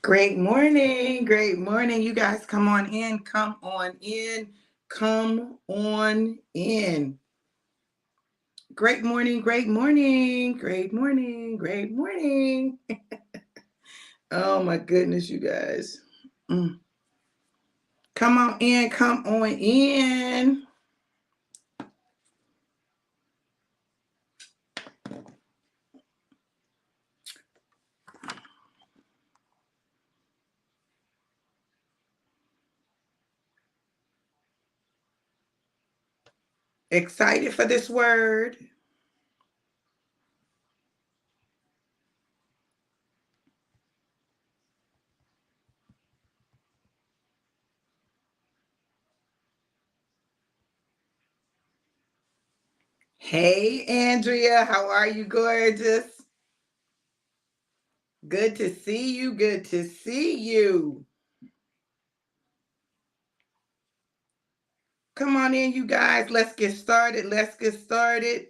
Great morning. Great morning. You guys come on in. Come on in. Come on in. Great morning. Great morning. Great morning. Great morning. Oh my goodness, you guys. Come on in. Come on in. Excited for this word. Hey, Andrea. How are you, gorgeous? Good to see you. Good to see you. Come on in, you guys. Let's get started. Let's get started.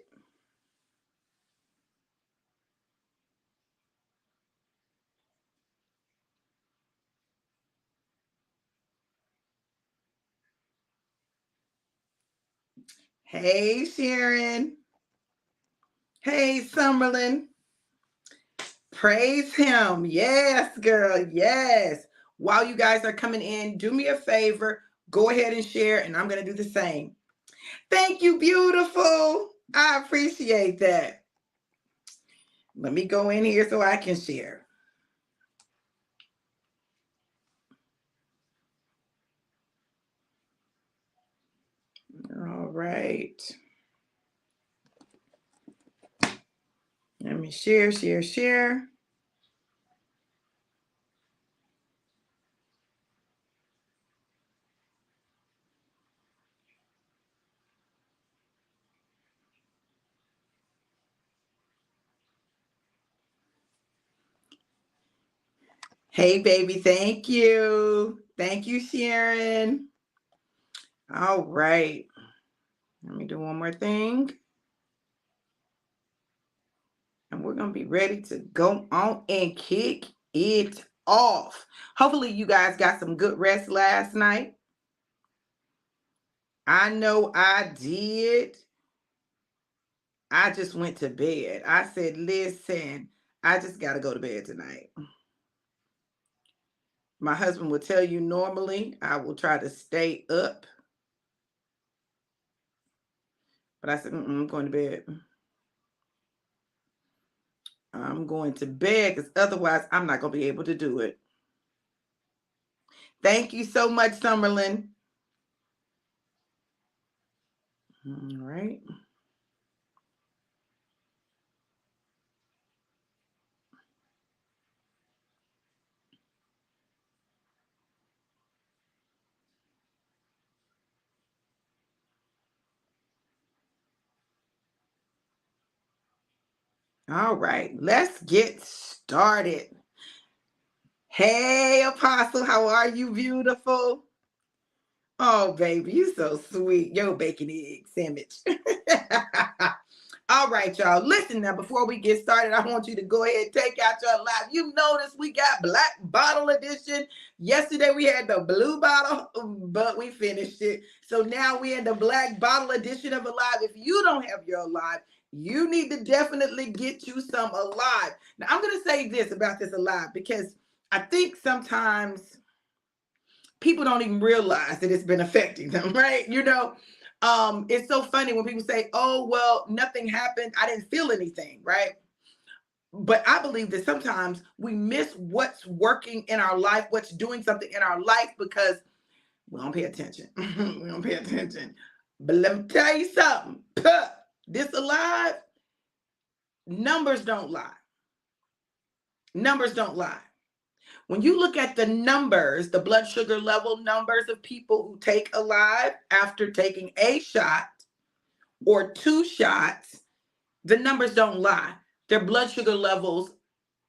Hey, Sharon. Hey, Summerlin. Praise him. Yes, girl. Yes. While you guys are coming in, do me a favor. Go ahead and share, and I'm going to do the same. Thank you, beautiful. I appreciate that. Let me go in here so I can share. All right. Let me share. Hey, baby. Thank you. Thank you, Sharon. All right. Let me do one more thing. And we're going to be ready to go on and kick it off. Hopefully, you guys got some good rest last night. I know I did. I just went to bed. I said, listen, I just got to go to bed tonight. My husband will tell you normally I will try to stay up. But I said, I'm going to bed. I'm going to bed because otherwise I'm not going to be able to do it. Thank you so much, Summerlin. All right. All right, let's get started. Hey, Apostle, how are you, beautiful? Oh, baby, you so sweet. Yo, bacon egg sandwich. All right, y'all. Listen now, before we get started, I want you to go ahead and take out your live. You notice we got Black Bottle Edition. Yesterday we had the blue bottle, but we finished it. So now we're in the Black Bottle Edition of Alive. If you don't have your Alive, you need to definitely get you some Alive. Now, I'm going to say this about this Alive because I think sometimes people don't even realize that it's been affecting them, right? It's so funny when people say, oh, well, nothing happened. I didn't feel anything, right? But I believe that sometimes we miss what's working in our life, what's doing something in our life because we don't pay attention. We don't pay attention. But let me tell you something. This Alive, numbers don't lie. Numbers don't lie. When you look at the numbers, the blood sugar level numbers of people who take Alive after taking a shot or 2 shots, the numbers don't lie. Their blood sugar levels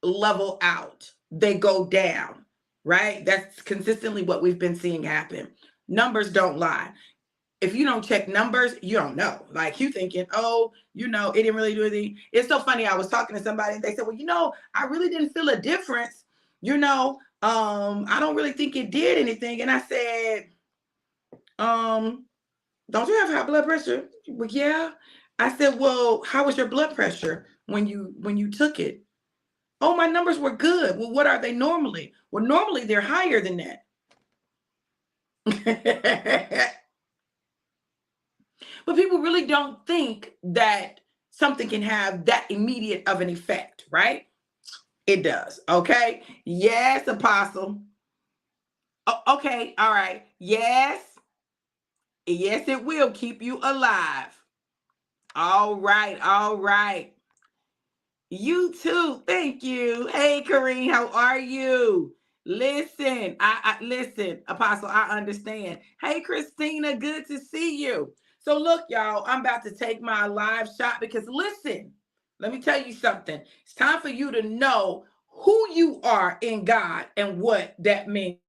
level out. They go down, right? That's consistently what we've been seeing happen. Numbers don't lie. If you don't check numbers, you don't know. Like you thinking, oh, it didn't really do anything. It's so funny. I was talking to somebody and they said, well, I really didn't feel a difference. I don't really think it did anything. And I said, don't you have high blood pressure? Well, yeah. I said, well, how was your blood pressure when you took it? Oh, my numbers were good. Well, what are they normally? Well, normally they're higher than that. But people really don't think that something can have that immediate of an effect, right? It does. Okay. Yes, Apostle. Okay. All right. Yes. Yes, it will keep you alive. All right. All right. You too. Thank you. Hey, Kareem, how are you? Listen, I listen, Apostle, I understand. Hey, Christina, good to see you. So look, y'all, I'm about to take my live shot because listen, let me tell you something. It's time for you to know who you are in God and what that means.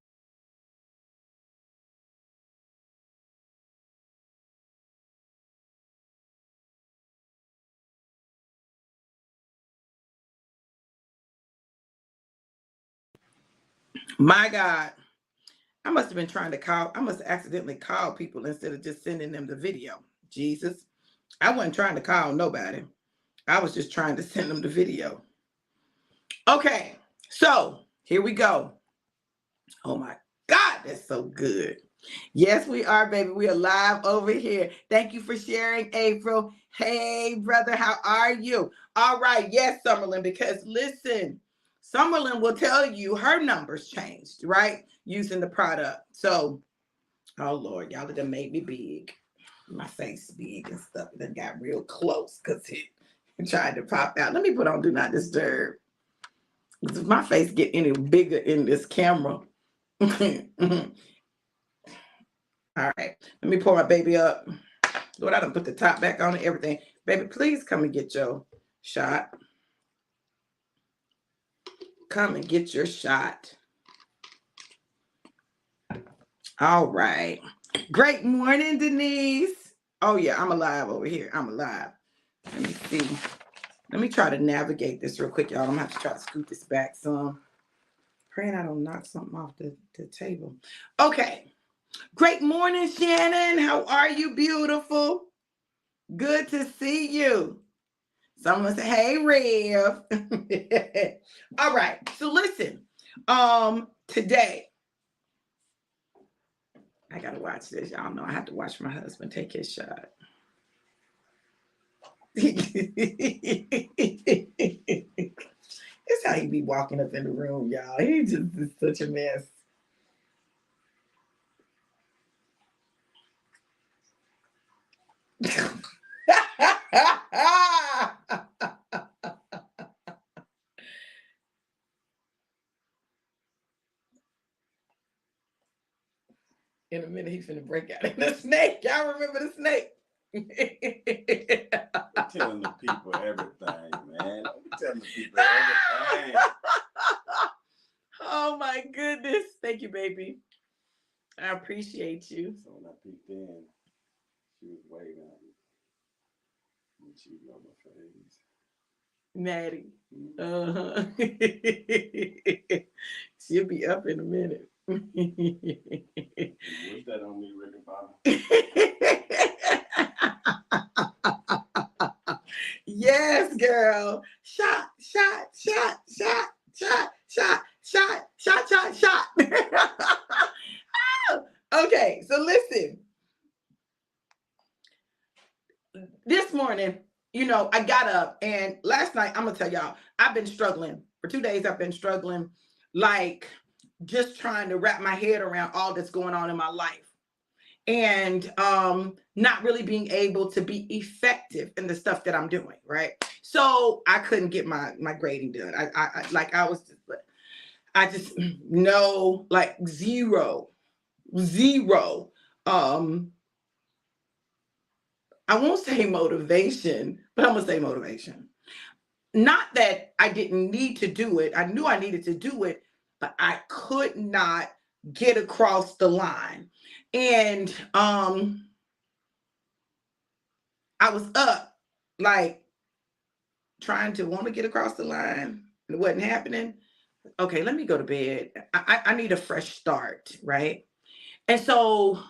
My God. I must have been trying to call. I must have accidentally called people instead of just sending them the video. Jesus. I wasn't trying to call nobody. I was just trying to send them the video. Okay, so here we go. Oh my God, that's so good. Yes, we are, baby. We are live over here. Thank you for sharing, April. Hey, brother, how are you? All right, yes, Summerlin, because listen, Summerlin will tell you her numbers changed, right? Using the product. So, oh Lord, y'all done made me big. My face big and stuff. It done got real close because it tried to pop out. Let me put on Do Not Disturb. If my face get any bigger in this camera. All right. Let me pour my baby up. Lord, I done put the top back on and everything. Baby, please come and get your shot. Come and get your shot. All right. Great morning, Denise. Oh, yeah, I'm alive over here. I'm alive. Let me see. Let me try to navigate this real quick, y'all. I'm going to have to try to scoot this back some. Praying I don't knock something off the table. Okay. Great morning, Shannon. How are you, beautiful? Good to see you. Someone say, hey, Rev. All right. So listen, today, I got to watch this. Y'all know I have to watch my husband take his shot. It's how he be walking up in the room, y'all. He just is such a mess. In a minute, he's finna break out in the snake. Y'all remember the snake? I'm telling the people everything, man. I'm telling the people everything. Oh my goodness. Thank you, baby. I appreciate you. So when I peeked in, she was waving at me. And she was on my face. Maddie. She'll be up in a minute. What's that on me, Ricky Bobby? Yes, girl. Shot, shot, shot, shot, shot, shot, shot, shot, shot, shot. Okay, so listen. This morning, I got up and last night, I'm going to tell y'all, I've been struggling. For 2 days, I've been struggling, like just trying to wrap my head around all that's going on in my life. And not really being able to be effective in the stuff that I'm doing, right? So I couldn't get my grading done. I just no, like zero. I won't say motivation, but I'm gonna say motivation. Not that I didn't need to do it. I knew I needed to do it, but I could not get across the line. And I was up like trying to want to get across the line. It wasn't happening. okay, let me go to bed. I need a fresh start, right? And so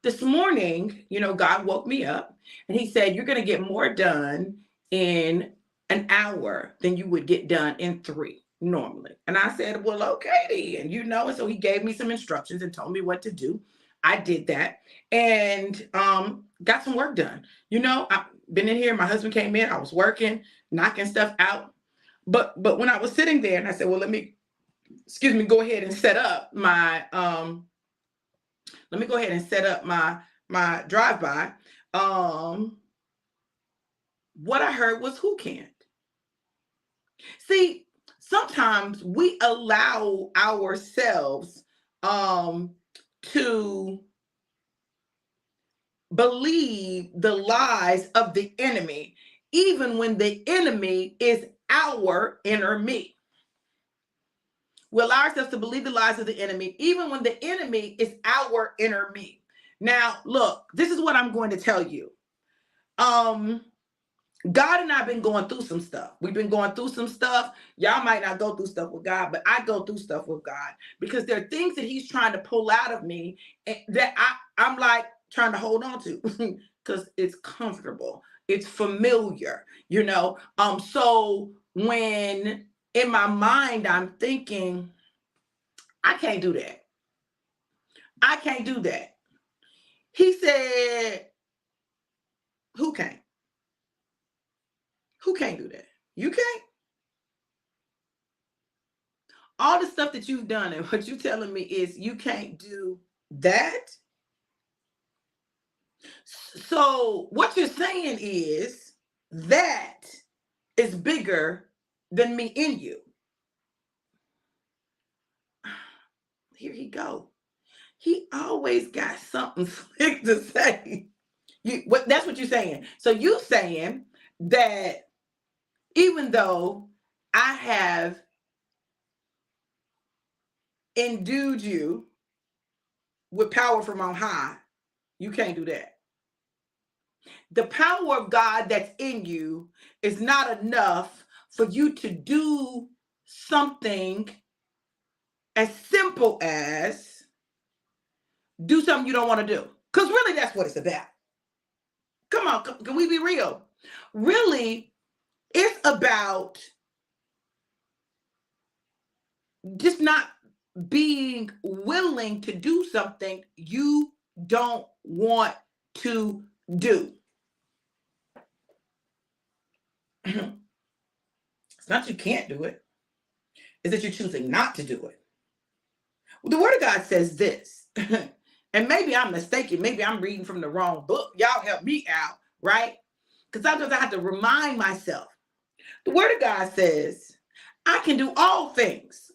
this morning, God woke me up and he said, you're going to get more done in an hour than you would get done in 3 normally. And I said, well, okay. And and so he gave me some instructions and told me what to do. I did that and got some work done. I've been in here. My husband came in. I was working, knocking stuff out. But when I was sitting there and I said, well, go ahead and set up my my drive-by. What I heard was who can't. See, sometimes we allow ourselves to believe the lies of the enemy, even when the enemy is our inner me. We allow ourselves to believe the lies of the enemy, even when the enemy is our inner me. Now, look, this is what I'm going to tell you. God and I have been going through some stuff. We've been going through some stuff. Y'all might not go through stuff with God, but I go through stuff with God because there are things that he's trying to pull out of me that I'm like trying to hold on to because it's comfortable. It's familiar, So when in my mind, I'm thinking, I can't do that. I can't do that. He said, who can't? Who can't do that? You can't? All the stuff that you've done and what you're telling me is you can't do that? So what you're saying is that is bigger than me in you. Here he go. He always got something slick to say. That's what you're saying. So you're saying that even though I have endued you with power from on high, you can't do that. The power of God that's in you is not enough for you to do something as simple as do something you don't want to do. Because really, that's what it's about. Come on, can we be real? Really, it's about just not being willing to do something you don't want to do. It's not you can't do it. It's that you're choosing not to do it. Well, the Word of God says this, and maybe I'm mistaken. Maybe I'm reading from the wrong book. Y'all help me out, right? Because sometimes I have to remind myself. The Word of God says, I can do all things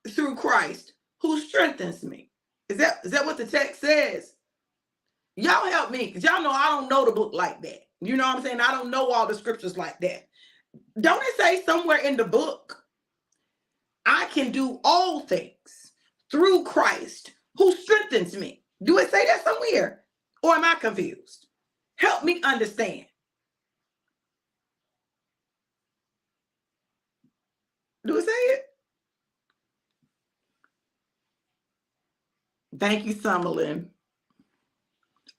through Christ who strengthens me. Is that what the text says? Y'all help me, because y'all know I don't know the book like that. You know what I'm saying? I don't know all the scriptures like that. Don't it say somewhere in the book, I can do all things through Christ who strengthens me? Do it say that somewhere? Or am I confused? Help me understand. Do it say it? Thank you, Summerlin.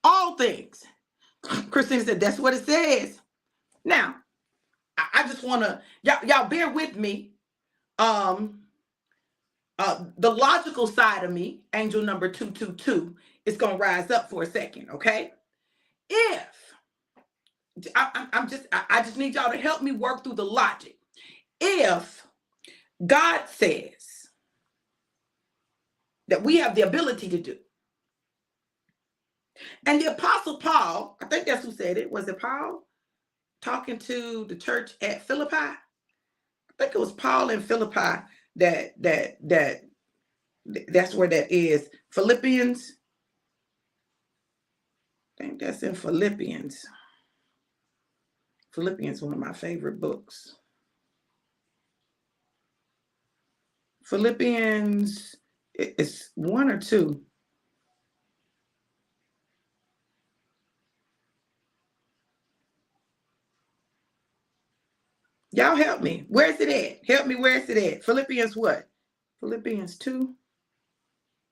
All things. Christina said, that's what it says. Now, I just want to, y'all bear with me. The logical side of me, angel number 222, is going to rise up for a second, okay? If, I just need y'all to help me work through the logic. If God says that we have the ability to do, and the Apostle Paul, I think that's who said it. Was it Paul talking to the church at Philippi? I think it was Paul in Philippi that's where that is. Philippians. I think that's in Philippians. Philippians, one of my favorite books. Philippians, it's 1 or 2. Y'all help me. Where's it at? Help me. Where's it at? Philippians what? Philippians 2?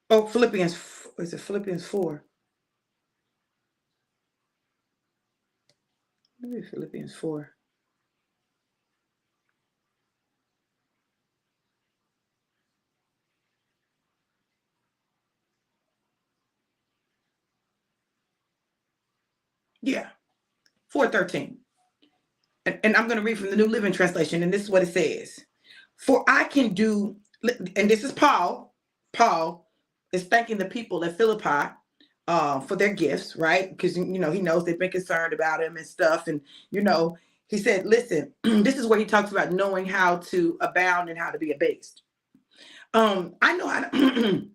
Oh, Philippians. Is it Philippians 4? Maybe Philippians 4. Yeah, 4:13. And I'm going to read from the New Living Translation, and this is what it says. For I can do, and this is Paul. Paul is thanking the people at Philippi for their gifts, right? Because, he knows they've been concerned about him and stuff. And, he said, listen, this is where he talks about knowing how to abound and how to be abased. I know how to...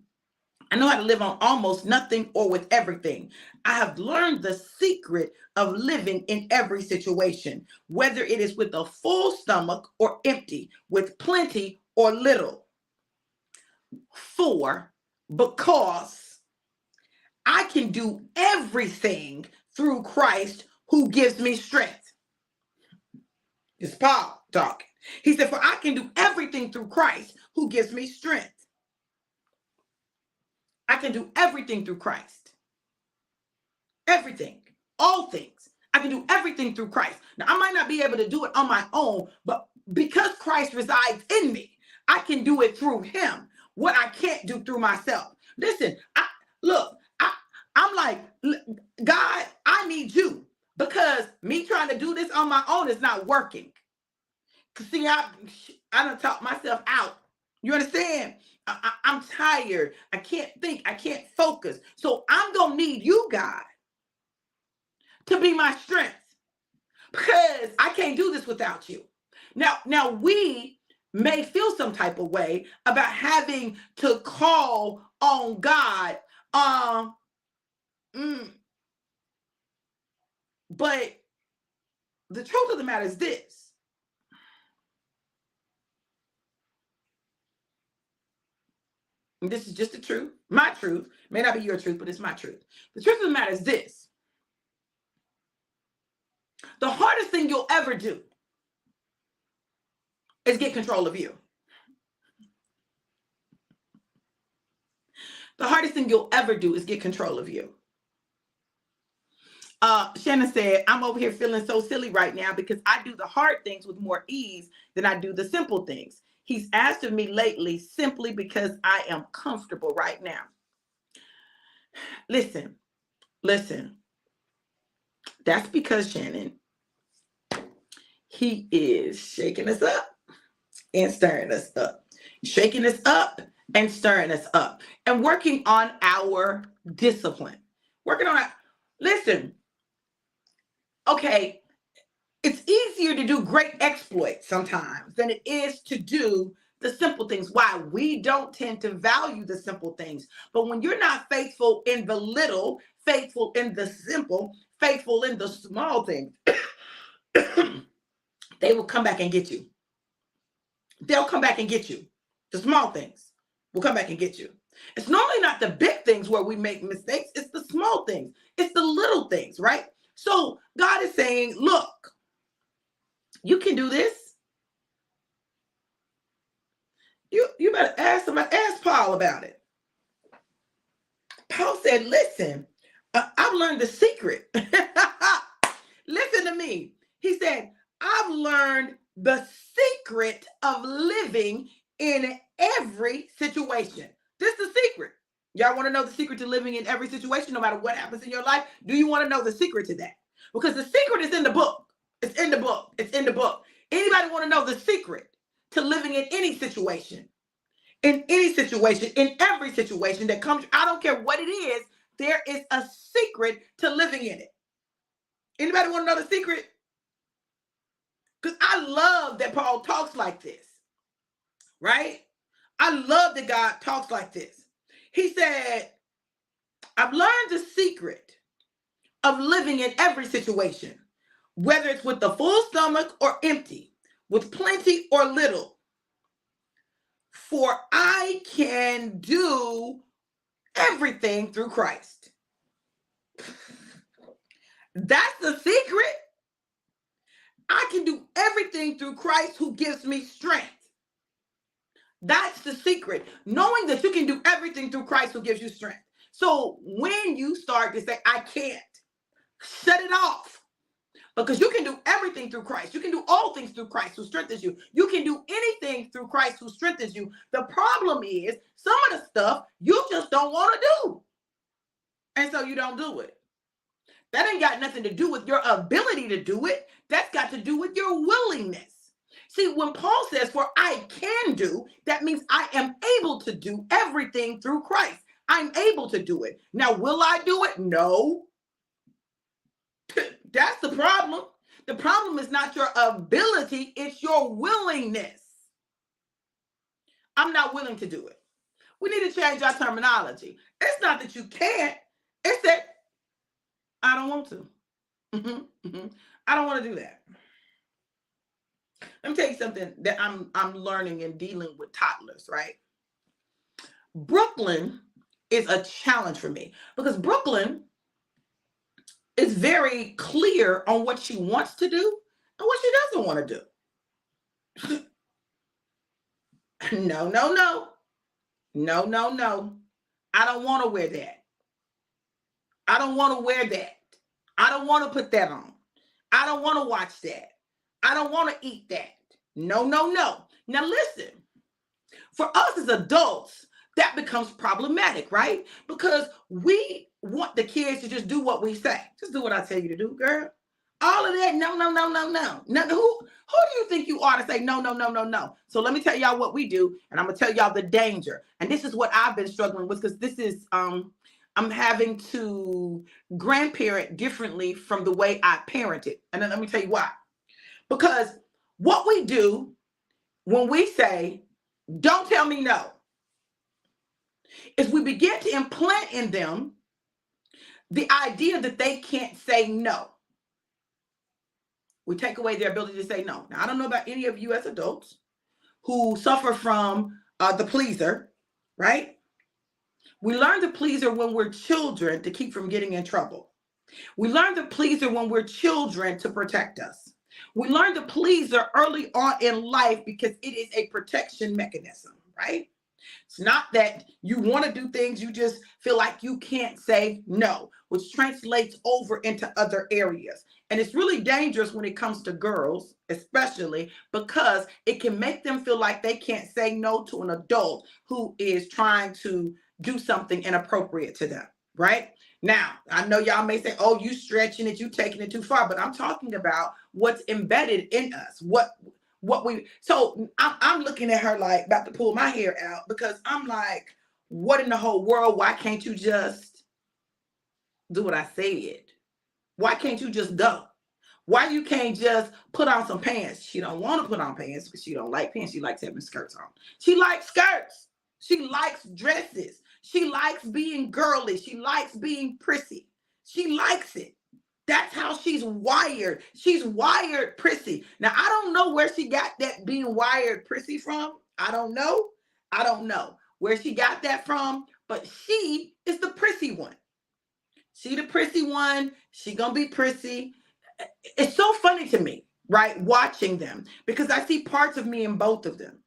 I know how to live on almost nothing or with everything. I have learned the secret of living in every situation, whether it is with a full stomach or empty, with plenty or little. Because I can do everything through Christ who gives me strength. It's Paul talking. He said, for I can do everything through Christ who gives me strength. I can do everything through Christ. Everything, all things. I can do everything through Christ. Now, I might not be able to do it on my own, but because Christ resides in me, I can do it through him. What I can't do through myself. Listen, I'm like, God, I need you, because me trying to do this on my own is not working. See, I done talked myself out. You understand? I'm tired. I can't think. I can't focus. So I'm going to need you, God, to be my strength, because I can't do this without you. Now we may feel some type of way about having to call on God. But the truth of the matter is this. And this is just the truth. My truth. May not be your truth, but it's my truth. The truth of the matter is this. The hardest thing you'll ever do is get control of you. The hardest thing you'll ever do is get control of you. Shannon said, I'm over here feeling so silly right now because I do the hard things with more ease than I do the simple things. He's asked of me lately simply because I am comfortable right now. Listen. That's because, Shannon, he is shaking us up and stirring us up. Shaking us up and stirring us up. And working on our discipline. Listen. Okay, it's easier to do great exploits sometimes than it is to do the simple things. Why? We don't tend to value the simple things. But when you're not faithful in the little, faithful in the simple, faithful in the small things, they will come back and get you. They'll come back and get you. The small things will come back and get you. It's normally not the big things where we make mistakes. It's the small things. It's the little things, right? So God is saying, look, you can do this. You better ask somebody, ask Paul about it. Paul said, listen, I've learned the secret. Listen to me. He said, I've learned the secret of living in every situation. This is the secret. Y'all want to know the secret to living in every situation, no matter what happens in your life? Do you want to know the secret to that? Because the secret is in the book. It's in the book. It's in the book. Anybody want to know the secret to living in any situation? In any situation, in every situation that comes, I don't care what it is, there is a secret to living in it. Anybody want to know the secret? Because I love that Paul talks like this, right? I love that God talks like this. He said, I've learned the secret of living in every situation, whether it's with the full stomach or empty, with plenty or little. For I can do everything through Christ. That's the secret. I can do everything through Christ who gives me strength. That's the secret. Knowing that you can do everything through Christ who gives you strength. So when you start to say, I can't, shut it off. Because you can do everything through Christ. You can do all things through Christ who strengthens you. You can do anything through Christ who strengthens you. The problem is some of the stuff you just don't want to do. And so you don't do it. That ain't got nothing to do with your ability to do it. That's got to do with your willingness. See, when Paul says, for I can do, that means I am able to do everything through Christ. I'm able to do it. Now, will I do it? No. That's the problem. The problem is not your ability, it's your willingness. I'm not willing to do it. We need to change our terminology. It's not that you can't, it's that I don't want to. I don't want to do that. Let me tell you something that I'm learning and dealing with toddlers, right? Brooklyn is a challenge for me because Brooklyn is very clear on what she wants to do and what she doesn't want to do. No. I don't want to wear that. I don't want to wear that. I don't want to put that on. I don't want to watch that. I don't want to eat that. No. Now listen, for us as adults, that becomes problematic, right? Because we want the kids to just do what we say. Just do what I tell you to do, girl. All of that, no. Now, who do you think you are to say no? So let me tell y'all what we do, and I'm gonna tell y'all the danger. And this is what I've been struggling with because this is I'm having to grandparent differently from the way I parented. And then let me tell you why. Because what we do when we say, don't tell me no, is we begin to implant in them the idea that they can't say no. We take away their ability to say no. Now, I don't know about any of you as adults who suffer from the pleaser, right? We learn the pleaser when we're children to keep from getting in trouble. We learn the pleaser when we're children to protect us. We learn the pleaser early on in life because it is a protection mechanism, right? It's not that you want to do things, you just feel like you can't say no, which translates over into other areas. And it's really dangerous when it comes to girls, especially because it can make them feel like they can't say no to an adult who is trying to do something inappropriate to them, right? Now, I know y'all may say, oh, you stretching it, you taking it too far, but I'm talking about what's embedded in us, so I'm looking at her like about to pull my hair out because I'm like, what in the whole world? Why can't you just do what I said? Why can't you just go? Why you can't just put on some pants? She don't want to put on pants because she don't like pants. She likes having skirts on. She likes skirts. She likes dresses. She likes being girly. She likes being prissy. She likes it. That's how she's wired. She's wired prissy. Now, I don't know where she got that being wired prissy from. I don't know where she got that from, but she is the prissy one. She the prissy one. She gonna be prissy. It's so funny to me, right? Watching them because I see parts of me in both of them.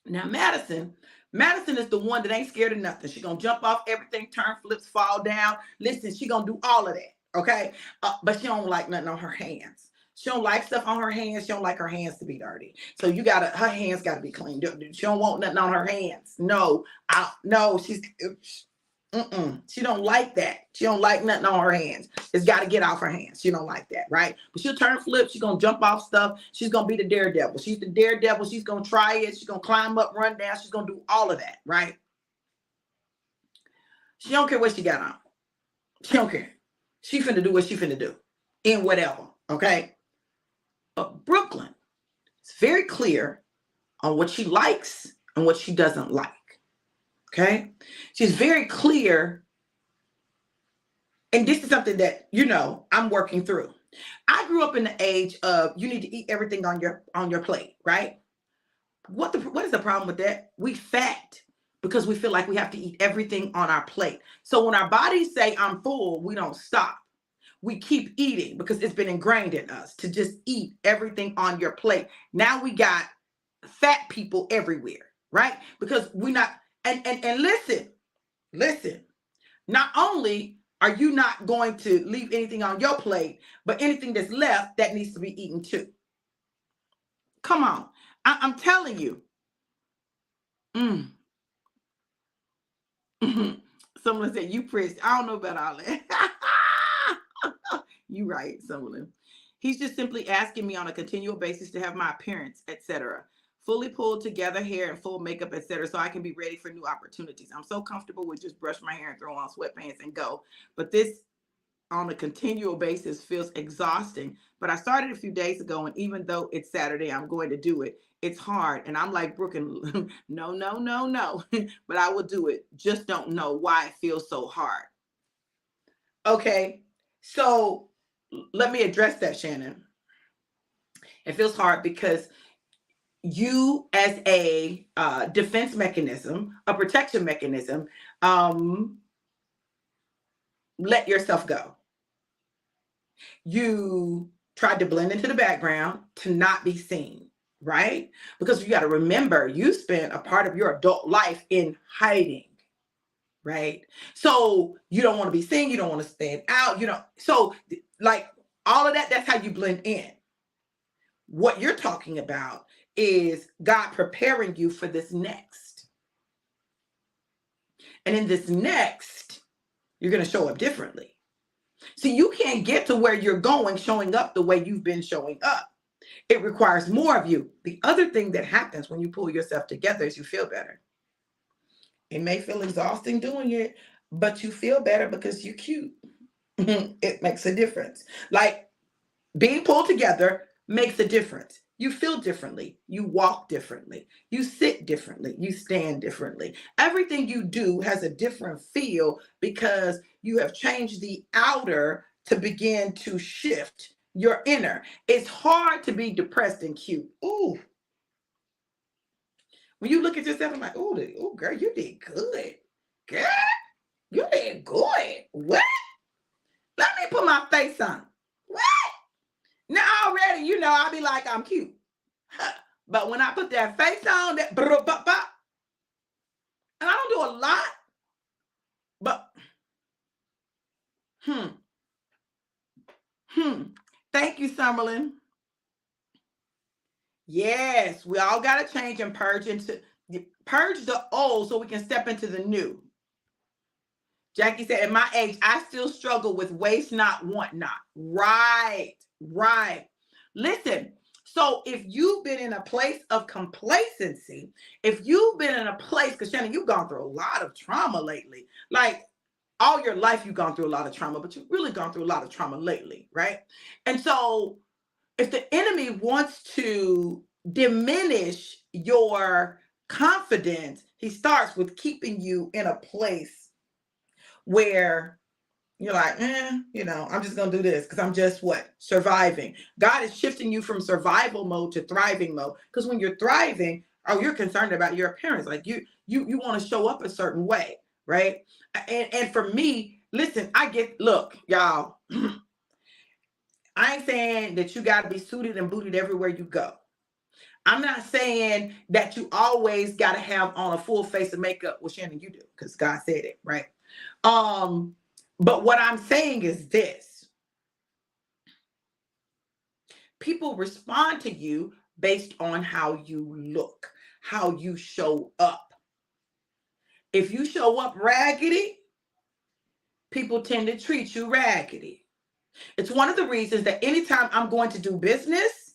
Now, Madison is the one that ain't scared of nothing. She gonna jump off everything, turn flips, fall down. Listen, she gonna do all of that. Okay, but she don't like nothing on her hands. She don't like stuff on her hands. She don't like her hands to be dirty. So her hands gotta be clean. She don't want nothing on her hands. No, she don't like that. She don't like nothing on her hands. It's got to get off her hands. She don't like that, right? But she'll turn flips. She's gonna jump off stuff. She's gonna be the daredevil. She's the daredevil. She's gonna try it. She's gonna climb up, run down. She's gonna do all of that, right? She don't care what she got on. She don't care. She finna do what she finna do in whatever, okay? But Brooklyn is very clear on what she likes and what she doesn't like, okay? She's very clear, and this is something that, I'm working through. I grew up in the age of you need to eat everything on your plate, right? What is the problem with that? We fat because we feel like we have to eat everything on our plate. So when our bodies say I'm full, we don't stop. we keep eating because it's been ingrained in us to just eat everything on your plate. Now we got fat people everywhere, right? Because we not, and listen, not only are you not going to leave anything on your plate, but anything that's left that needs to be eaten too. Come on. I'm telling you. Mm. Someone said, you pressed. I don't know about all that. You right, Someone. He's just simply asking me on a continual basis to have my appearance, etc. Fully pulled together hair and full makeup, etc. So I can be ready for new opportunities. I'm so comfortable with just brush my hair and throw on sweatpants and go. But this on a continual basis feels exhausting. But I started a few days ago, and even though it's Saturday, I'm going to do it. It's hard. And I'm like, Brooke, no. But I will do it. Just don't know why it feels so hard. Okay. So let me address that, Shannon. It feels hard because you, as a defense mechanism, a protection mechanism, let yourself go. You tried to blend into the background to not be seen, right? Because you got to remember, you spent a part of your adult life in hiding, right? So you don't want to be seen, you don't want to stand out, you know. So like all of that, that's how you blend in. What you're talking about is God preparing you for this next. And in this next, you're going to show up differently. See, you can't get to where you're going showing up the way you've been showing up. It requires more of you. The other thing that happens when you pull yourself together is you feel better. It may feel exhausting doing it, but you feel better because you're cute. It makes a difference. Like being pulled together makes a difference. You feel differently. You walk differently. You sit differently. You stand differently. Everything you do has a different feel because you have changed the outer to begin to shift your inner. It's hard to be depressed and cute. Ooh. When you look at yourself, I'm like, oh, girl, you did good. Girl, you did good. What? Let me put my face on. What? Now already, you know, I'll be like, I'm cute. But when I put that face on, that and I don't do a lot, but Thank you, Summerlin. Yes, we all got to change and purge the old so we can step into the new. Jackie said, at my age, I still struggle with waste not, want not. Right. Listen, so if you've been in a place of complacency, if you've been in a place, because Shannon, you've gone through a lot of trauma lately. Like all your life, you've gone through a lot of trauma, but you've really gone through a lot of trauma lately, right? And so if the enemy wants to diminish your confidence, he starts with keeping you in a place where you're like, you know, I'm just going to do this because I'm just surviving. God is shifting you from survival mode to thriving mode. Because when you're thriving, you're concerned about your appearance. Like you want to show up a certain way, right? And for me, listen, look, y'all, I ain't saying that you got to be suited and booted everywhere you go. I'm not saying that you always got to have on a full face of makeup. Well, Shannon, you do, because God said it, right? But what I'm saying is this. People respond to you based on how you look, how you show up. If you show up raggedy, people tend to treat you raggedy. It's one of the reasons that anytime I'm going to do business,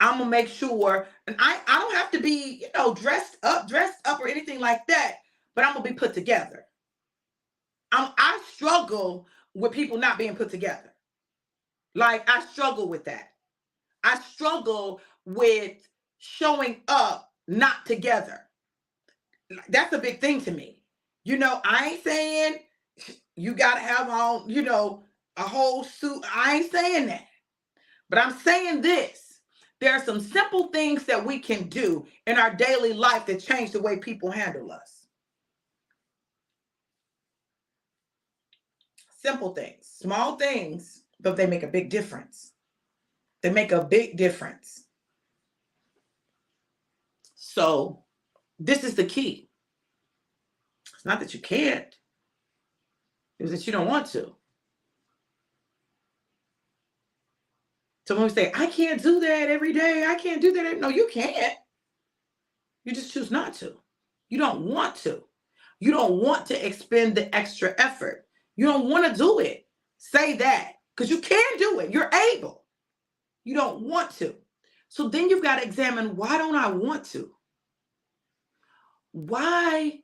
I'm going to make sure, and I don't have to be, dressed up or anything like that, but I'm going to be put together. I struggle with people not being put together. Like, I struggle with that. I struggle with showing up not together. That's a big thing to me. I ain't saying you got to have on, a whole suit. I ain't saying that. But I'm saying this. There are some simple things that we can do in our daily life that change the way people handle us. Simple things, small things but they make a big difference. They make a big difference. So this is the key. It's not that you can't. It's that you don't want to. So when we say, I can't do that every day, I can't do that. No, you can't. You just choose not to. You don't want to. You don't want to expend the extra effort. You don't want to do it. Say that, because you can do it. You're able. You don't want to. So then you've got to examine, why don't I want to? Why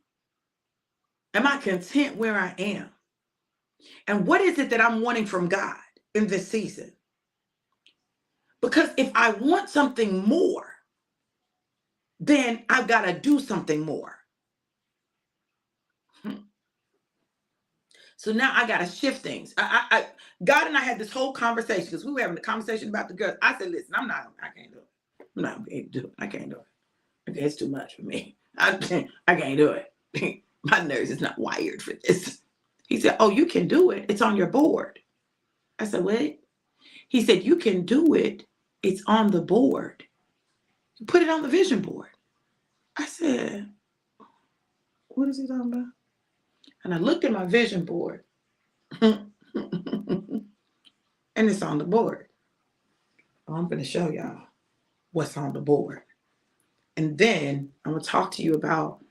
am I content where I am? And what is it that I'm wanting from God in this season? Because if I want something more, then I've got to do something more. So now I got to shift things. God and I had this whole conversation because we were having a conversation about the girls. I said, listen, I can't do it. I'm not able to do it. I can't do it. Okay, it's too much for me. I can't do it. My nerves is not wired for this. He said, oh, you can do it. It's on your board. I said, wait. He said, you can do it. It's on the board. You put it on the vision board. I said, what is he talking about? And I looked at my vision board. And it's on the board. Oh, I'm going to show y'all what's on the board. And then I'm going to talk to you about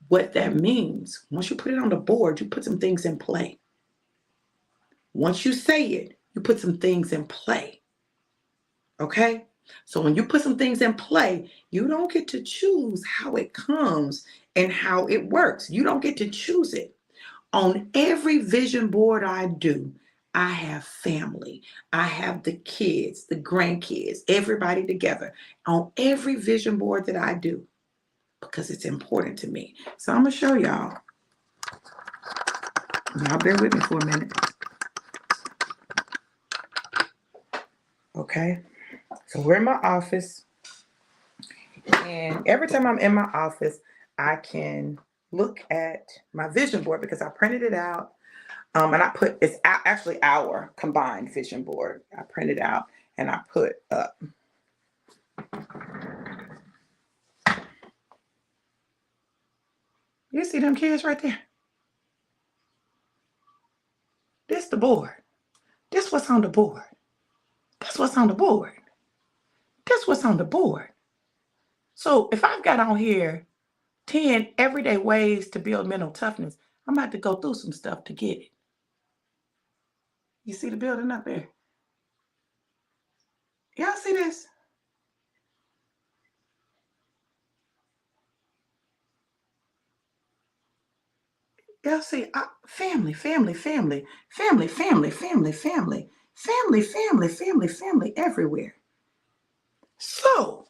what that means. Once you put it on the board, you put some things in play. Once you say it, you put some things in play. Okay? So when you put some things in play, you don't get to choose how it comes and how it works. You don't get to choose it. On every vision board I do, I have family. I have the kids, the grandkids, everybody together on every vision board that I do, because it's important to me. So I'm going to show y'all. Y'all bear with me for a minute. Okay. So we're in my office. And every time I'm in my office, I can look at my vision board because I printed it out. And I put, it's actually our combined vision board. I printed out and I put up. You see them kids right there? This the board. This what's on the board. That's what's on the board. That's what's on the board. So if I've got on here 10 everyday ways to build mental toughness, I'm about to go through some stuff to get it. You see the building up there? Y'all see this? Y'all see family, family, family, family, family, family, family, family, family, family, family everywhere. So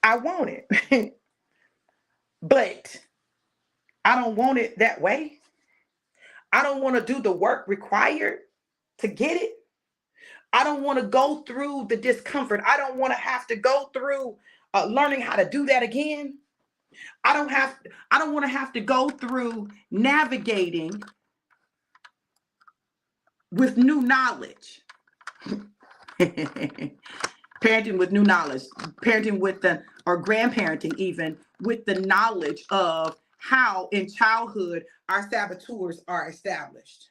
I want it, but I don't want it that way. I don't want to do the work required to get it. I don't want to go through the discomfort. I don't want to have to go through learning how to do that again. I don't want to have to go through navigating with new knowledge. Parenting with new knowledge, parenting with or grandparenting even with the knowledge of how in childhood our saboteurs are established.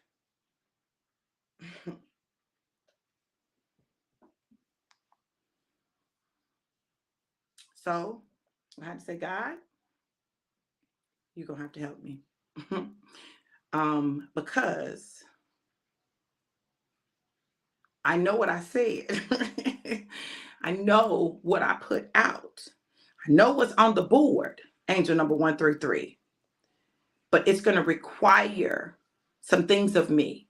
So I had to say, God, you're going to have to help me. Because I know what I said. I know what I put out. I know what's on the board, angel number 133. But it's going to require some things of me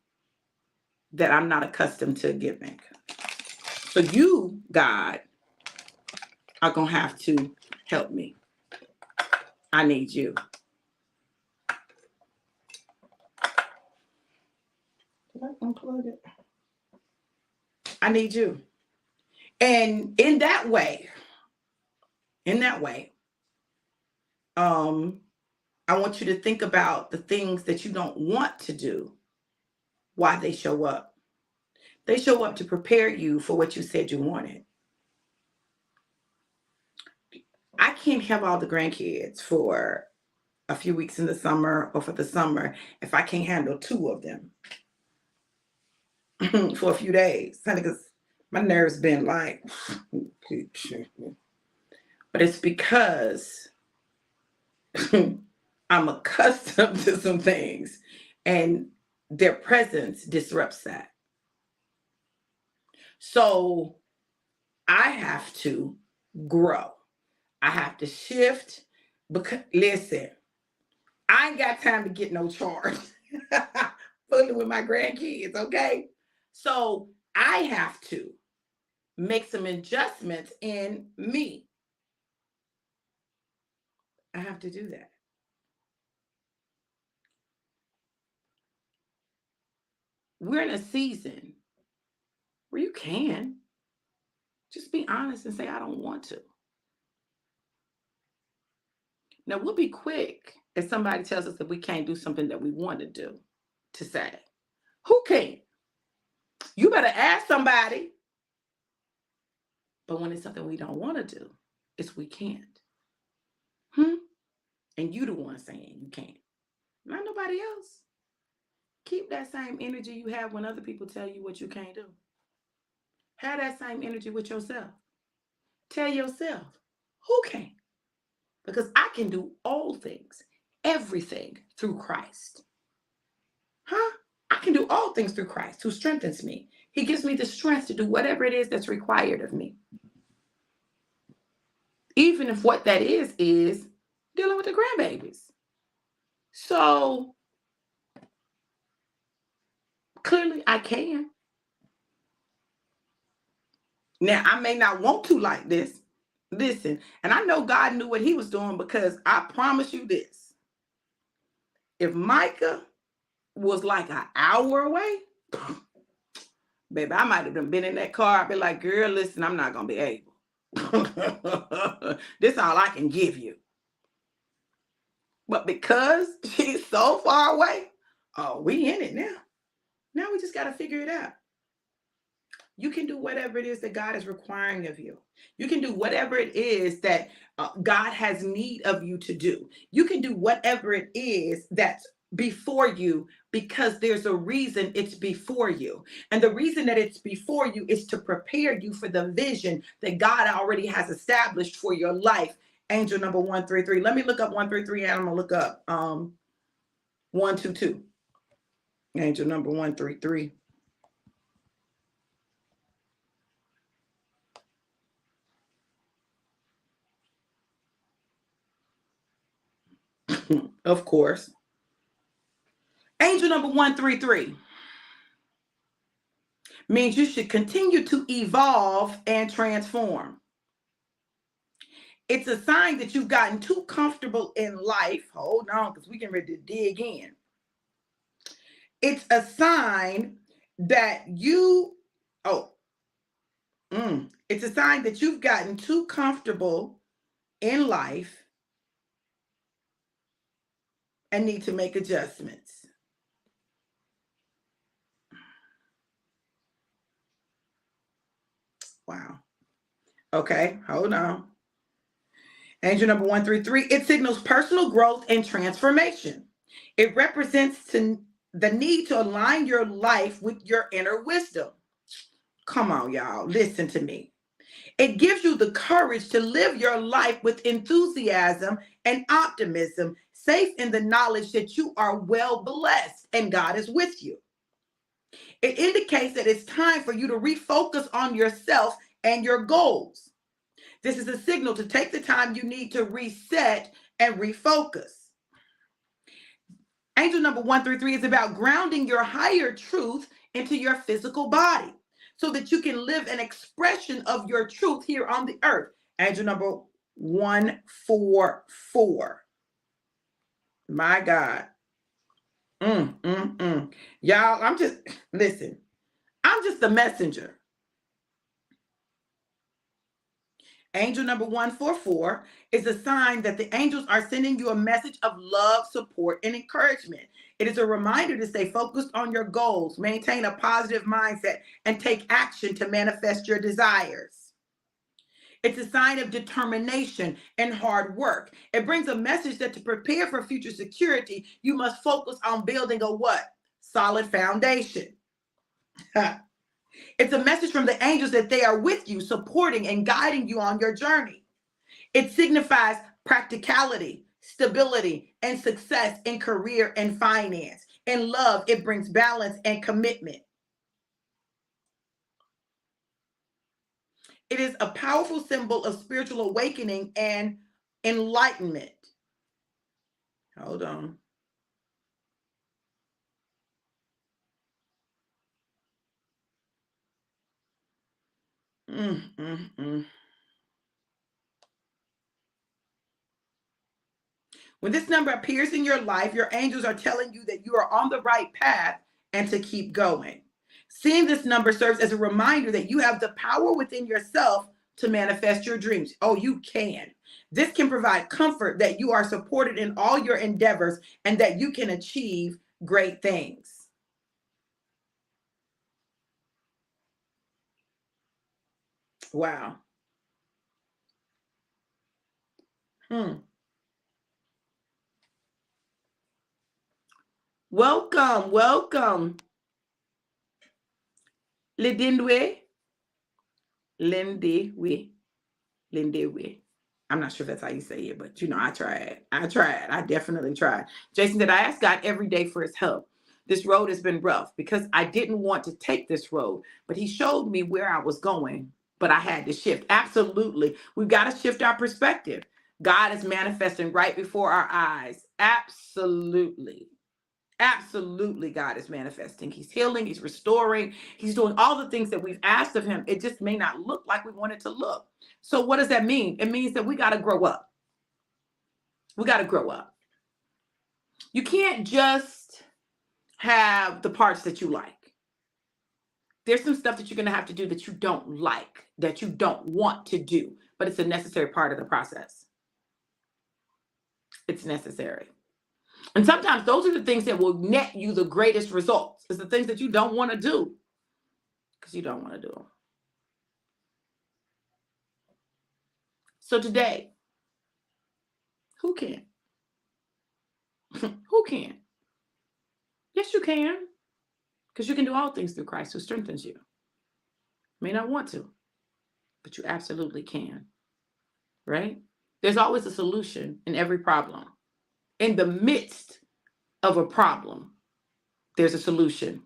that I'm not accustomed to giving. So you, God, are going to have to help me. I need you. Did I unplug it? I need you. And in that way, I want you to think about the things that you don't want to do why they show up. They show up to prepare you for what you said you wanted. I can't have all the grandkids for a few weeks in the summer or for the summer if I can't handle two of them for a few days. Because my nerves been like, but it's because I'm accustomed to some things and their presence disrupts that. So I have to grow. I have to shift because listen, I ain't got time to get no charge fooling with my grandkids, okay? So I have to make some adjustments in me. I have to do that. We're in a season where you can just be honest and say, I don't want to. Now, we'll be quick if somebody tells us that we can't do something that we want to do to say, who can? You better ask somebody. But when it's something we don't want to do, it's we can't. And you the one saying you can't. Not nobody else. Keep that same energy you have when other people tell you what you can't do. Have that same energy with yourself. Tell yourself, who can? Because I can do all things, everything through Christ. I can do all things through Christ who strengthens me. He gives me the strength to do whatever it is that's required of me. Even if what that is dealing with the grandbabies. So clearly I can. Now, I may not want to like this. Listen, and I know God knew what he was doing because I promise you this. If Micah was like an hour away, baby, I might have been in that car. I'd be like, girl, listen, I'm not going to be able. This is all I can give you. But because she's so far away, oh, we in it now. Now we just got to figure it out. You can do whatever it is that God is requiring of you. You can do whatever it is that God has need of you to do. You can do whatever it is that's before you because there's a reason it's before you. And the reason that it's before you is to prepare you for the vision that God already has established for your life. Angel number 133. Let me look up 133 and I'm going to look up 122. Angel number 133. Of course. Angel number 133 means you should continue to evolve and transform. It's a sign that you've gotten too comfortable in life. Hold on, because we can ready to dig in. It's a sign that it's a sign that you've gotten too comfortable in life and need to make adjustments. Wow. Okay, hold on. Angel number 133, it signals personal growth and transformation. It represents the need to align your life with your inner wisdom. Come on, y'all, listen to me. It gives you the courage to live your life with enthusiasm and optimism, safe in the knowledge that you are well blessed and God is with you. It indicates that it's time for you to refocus on yourself and your goals. This is a signal to take the time you need to reset and refocus. Angel number 133 is about grounding your higher truth into your physical body so that you can live an expression of your truth here on the earth. Angel number 144. My God. Y'all, I'm just a messenger. Angel number 144 is a sign that the angels are sending you a message of love, support, and encouragement. It is a reminder to stay focused on your goals, maintain a positive mindset, and take action to manifest your desires. It's a sign of determination and hard work. It brings a message that to prepare for future security, you must focus on building a what? Solid foundation. It's a message from the angels that they are with you, supporting and guiding you on your journey. It signifies practicality, stability, and success in career and finance. In love, it brings balance and commitment. It is a powerful symbol of spiritual awakening and enlightenment. Hold on. Mm, mm, mm. When this number appears in your life, your angels are telling you that you are on the right path and to keep going. Seeing this number serves as a reminder that you have the power within yourself to manifest your dreams. Oh, you can. This can provide comfort that you are supported in all your endeavors and that you can achieve great things. Wow. Welcome, welcome. Lidindwe. Lindewe. Lindewe. I'm not sure if that's how you say it, but I tried. I definitely tried. Jason said, I ask God every day for his help. This road has been rough because I didn't want to take this road, but he showed me where I was going, but I had to shift. Absolutely. We've got to shift our perspective. God is manifesting right before our eyes. Absolutely. Absolutely, God is manifesting. He's healing, he's restoring, he's doing all the things that we've asked of him. It just may not look like we want it to look. So, what does that mean? It means that we got to grow up. We got to grow up. You can't just have the parts that you like. There's some stuff that you're going to have to do that you don't like, that you don't want to do, but it's a necessary part of the process. It's necessary. And sometimes those are the things that will net you the greatest results. It's the things that you don't want to do because you don't want to do them. So today, who can? Who can? Yes, you can. Because you can do all things through Christ who strengthens you. You may not want to, but you absolutely can. Right? There's always a solution in every problem. In the midst of a problem, there's a solution.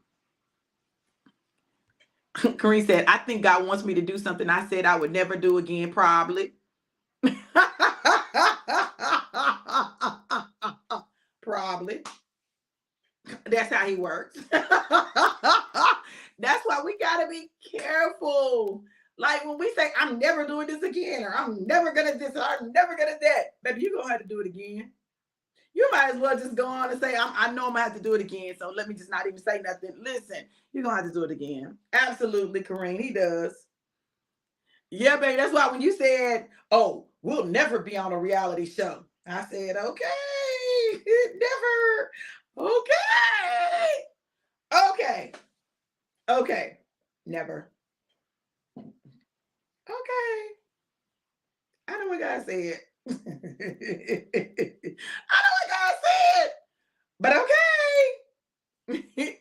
Kareem said, I think God wants me to do something I said I would never do again, probably. Probably. That's how he works. That's why we got to be careful. Like when we say, I'm never doing this again, or I'm never going to this, or I'm never going to that, baby, you're going to have to do it again. You might as well just go on and say, I know I'm going to have to do it again, so let me just not even say nothing. Listen, you're going to have to do it again. Absolutely, Kareem, he does. Yeah, baby, that's why when you said, oh, we'll never be on a reality show, I said, okay, never. Okay, never. Okay, I know what God said. I know what God said, but okay.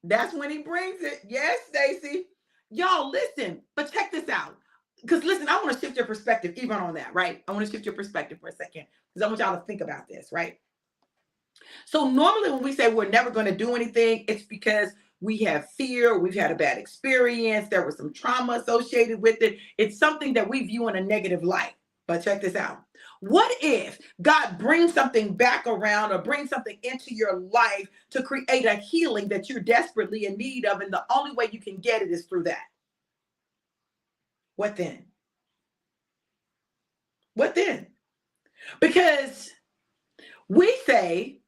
That's when he brings it. Yes, Stacy. Y'all listen, but check this out. Because listen, I want to shift your perspective even on that, right? I want to shift your perspective for a second because I want y'all to think about this, right? So normally when we say we're never going to do anything, it's because we have fear, we've had a bad experience, there was some trauma associated with it. It's something that we view in a negative light. But check this out. What if God brings something back around or brings something into your life to create a healing that you're desperately in need of, and the only way you can get it is through that? What then? What then? Because we say,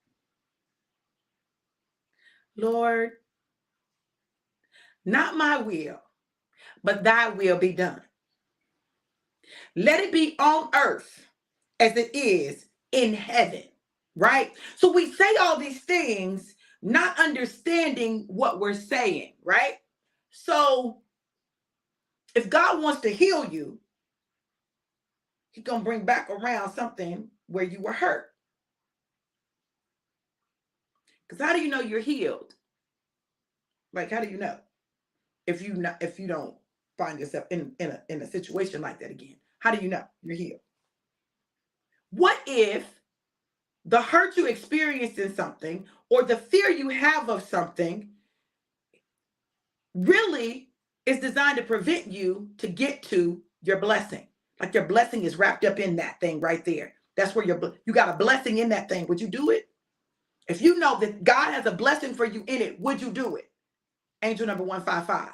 Lord, not my will, but thy will be done. Let it be on earth as it is in heaven, right? So we say all these things not understanding what we're saying, right? So if God wants to heal you, he's going to bring back around something where you were hurt. Because how do you know you're healed? Like, how do you know if you don't find yourself in a situation like that again? How do you know you're healed? What if the hurt you experienced in something or the fear you have of something really is designed to prevent you to get to your blessing? Like your blessing is wrapped up in that thing right there. That's where you got a blessing in that thing. Would you do it? If you know that God has a blessing for you in it, would you do it? Angel number 155.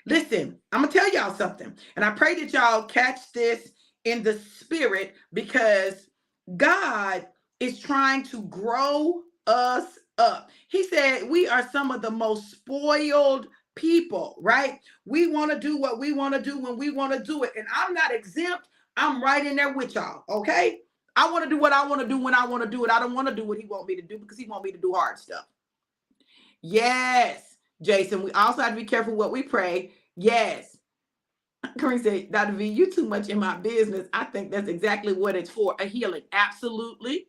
Listen, I'm going to tell y'all something. And I pray that y'all catch this in the spirit, because God is trying to grow us up. He said we are some of the most spoiled people, right? We want to do what we want to do when we want to do it. And I'm not exempt. I'm right in there with y'all, okay? I want to do what I want to do when I want to do it. I don't want to do what he wants me to do because he wants me to do hard stuff. Yes, Jason, we also have to be careful what we pray. Yes. Corinne said, Dr. V, you too much in my business. I think that's exactly what it's for, a healing. Absolutely.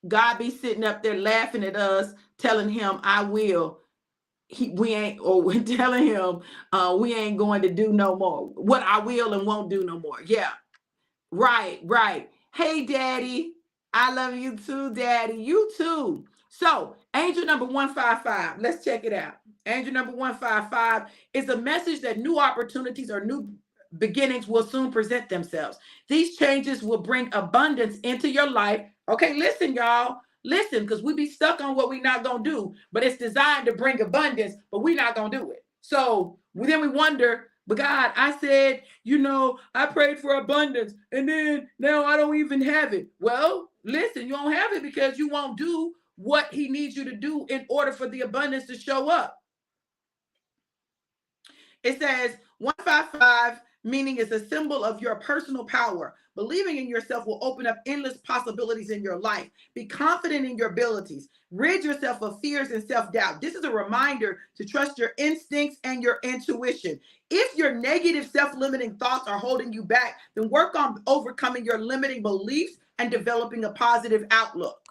God be sitting up there laughing at us, telling him, I will. We ain't, or we're telling him, we ain't going to do no more. What I will and won't do no more. Yeah. Right, right. Hey, Daddy. I love you too, Daddy. You too. So, angel number 155, let's check it out. Angel number 155 is a message that new opportunities or new beginnings will soon present themselves. These changes will bring abundance into your life. Okay, listen, y'all. Listen, because we be stuck on what we're not going to do, but it's designed to bring abundance, but we're not going to do it. So then we wonder, but God, I said, I prayed for abundance and then now I don't even have it. Well, listen, you don't have it because you won't do what he needs you to do in order for the abundance to show up. It says 155, meaning is a symbol of your personal power. Believing in yourself will open up endless possibilities in your life. Be confident in your abilities. Rid yourself of fears and self-doubt. This is a reminder to trust your instincts and your intuition. If your negative self-limiting thoughts are holding you back, then work on overcoming your limiting beliefs and developing a positive outlook.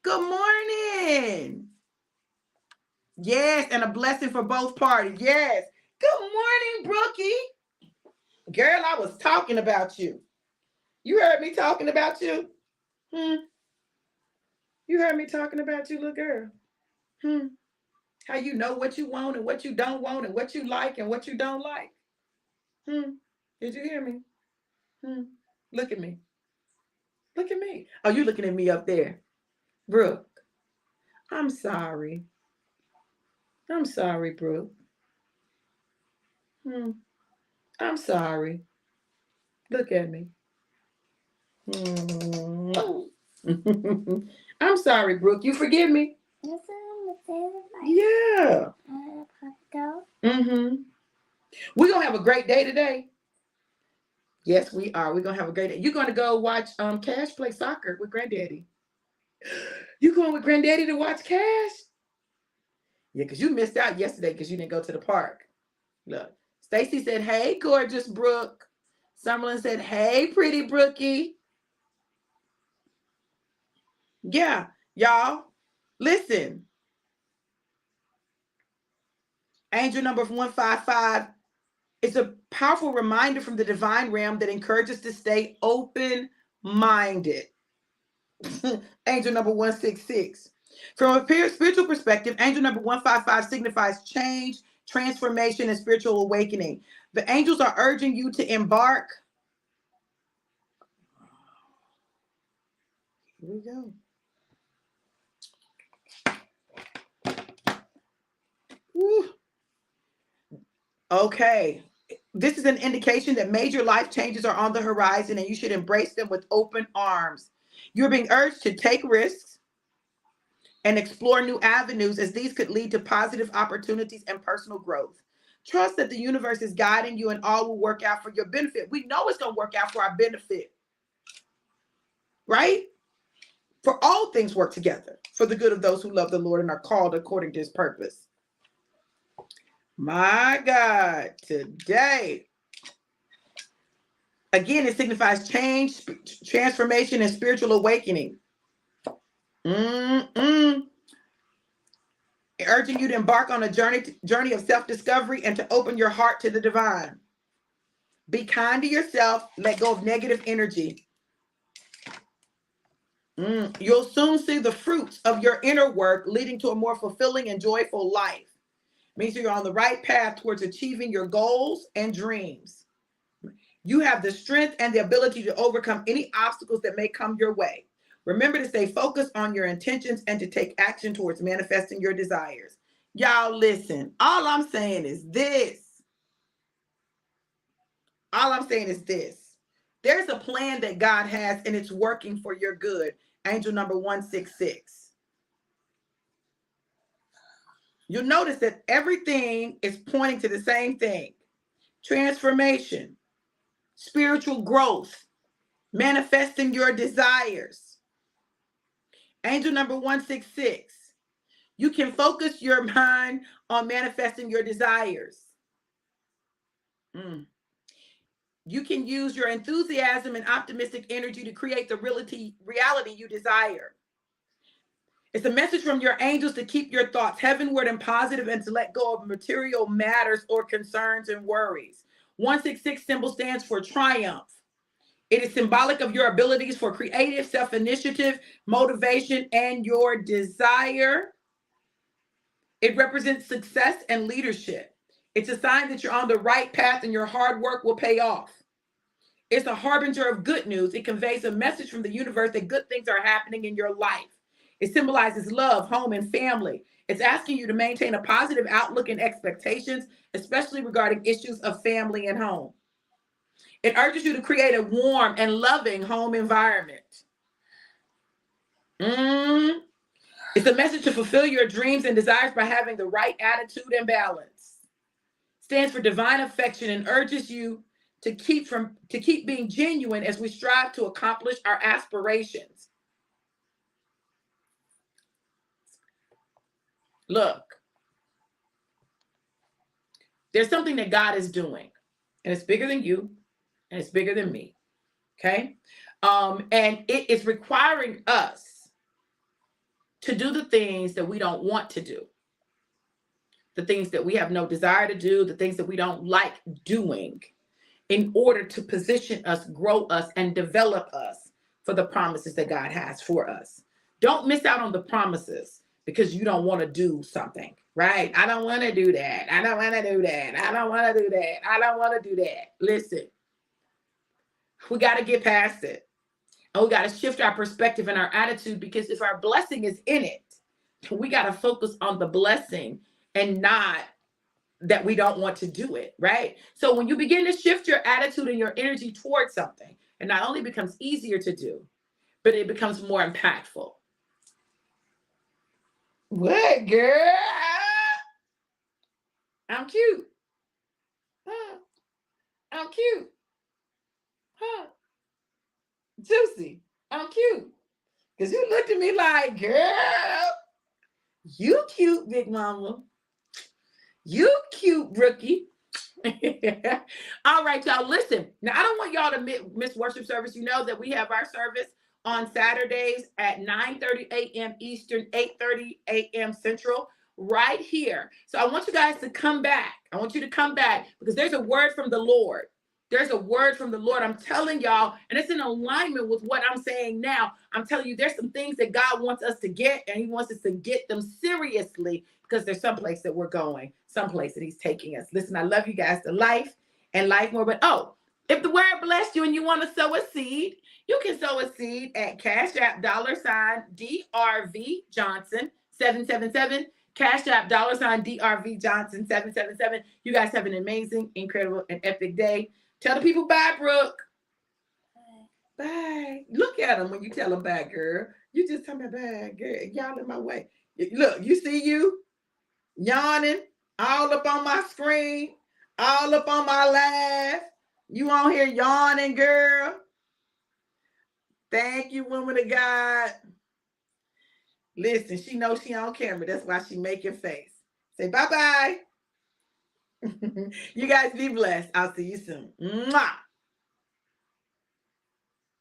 Good morning. Yes, and a blessing for both parties. Yes. Good morning, Brookie. Girl, I was talking about you. You heard me talking about you? You heard me talking about you, little girl? How you know what you want and what you don't want and what you like and what you don't like? Did you hear me? Look at me. Look at me. Oh, you looking at me up there. Brooke, I'm sorry. I'm sorry, Brooke. I'm sorry. Look at me. I'm sorry, Brooke. You forgive me? Yeah. We're going to have a great day today. Yes, we are. We're going to have a great day. You're going to go watch Cash play soccer with Granddaddy. You going with Granddaddy to watch Cash? Yeah, because you missed out yesterday because you didn't go to the park. Look, Stacy said, hey, gorgeous Brooke. Summerlin said, hey, pretty Brookie. Yeah, y'all, listen. Angel number 155 is a powerful reminder from the divine realm that encourages us to stay open-minded. Angel number 166. From a spiritual perspective, angel number 155 signifies change, transformation, and spiritual awakening. The angels are urging you to embark. Here we go. Woo. Okay. This is an indication that major life changes are on the horizon and you should embrace them with open arms. You're being urged to take risks and explore new avenues, as these could lead to positive opportunities and personal growth. Trust that the universe is guiding you and all will work out for your benefit. We know it's going to work out for our benefit, right? For all things work together for the good of those who love the Lord and are called according to his purpose. My God, today. Again, it signifies change, transformation, and spiritual awakening. Urging you to embark on a journey of self-discovery and to open your heart to the divine. Be kind to yourself. Let go of negative energy. You'll soon see the fruits of your inner work leading to a more fulfilling and joyful life. Means you're on the right path towards achieving your goals and dreams. You have the strength and the ability to overcome any obstacles that may come your way. Remember to stay focused on your intentions and to take action towards manifesting your desires. Y'all listen, all I'm saying is this. All I'm saying is this. There's a plan that God has and it's working for your good. Angel number 166. You'll notice that everything is pointing to the same thing. Transformation, spiritual growth, manifesting your desires. Angel number 166. You can focus your mind on manifesting your desires. You can use your enthusiasm and optimistic energy to create the reality you desire. It's a message from your angels to keep your thoughts heavenward and positive and to let go of material matters or concerns and worries. 166 symbol stands for triumph. It is symbolic of your abilities for creative self-initiative, motivation, and your desire. It represents success and leadership. It's a sign that you're on the right path and your hard work will pay off. It's a harbinger of good news. It conveys a message from the universe that good things are happening in your life. It symbolizes love, home, and family. It's asking you to maintain a positive outlook and expectations, especially regarding issues of family and home. It urges you to create a warm and loving home environment. It's a message to fulfill your dreams and desires by having the right attitude and balance. Stands for divine affection and urges you to keep being genuine as we strive to accomplish our aspirations. Look, there's something that God is doing, and it's bigger than you, and it's bigger than me. Okay? And it is requiring us to do the things that we don't want to do, the things that we have no desire to do, the things that we don't like doing, in order to position us, grow us, and develop us for the promises that God has for us. Don't miss out on the promises because you don't want to do something, right? I don't want to do that. I don't want to do that. I don't want to do that. I don't want to do that. Listen, we got to get past it. And we got to shift our perspective and our attitude, because if our blessing is in it, we got to focus on the blessing and not that we don't want to do it, right? So when you begin to shift your attitude and your energy towards something, it not only becomes easier to do, but it becomes more impactful. What, girl? I'm cute. Huh? I'm cute. Huh? Juicy. I'm cute. Because you looked at me like, girl, you cute, big mama. You cute, rookie. All right, y'all, listen. Now, I don't want y'all to miss worship service. You know that we have our service on Saturdays at 9:30 a.m. Eastern, 8:30 a.m. Central, right here. So I want you guys to come back. I want you to come back because there's a word from the Lord. There's a word from the Lord. I'm telling y'all, and it's in alignment with what I'm saying now. I'm telling you, there's some things that God wants us to get, and he wants us to get them seriously, because there's some place that we're going, some place that he's taking us. Listen, I love you guys to life and life more. But if the word blessed you and you want to sow a seed, you can sow a seed at Cash App $DRV Johnson 777. Cash App $DRV Johnson 777. You guys have an amazing, incredible, and epic day. Tell the people bye, Brooke. Bye. Bye. Look at them when you tell them bye, girl. You just tell me bye, girl. Y'all in my way. Look, you see you yawning. all up on my screen, all up on my live. You on here yawning, girl. Thank you, woman of God. Listen, she knows she on camera. That's why she make your face. Say bye-bye. You guys be blessed. I'll see you soon. Mwah.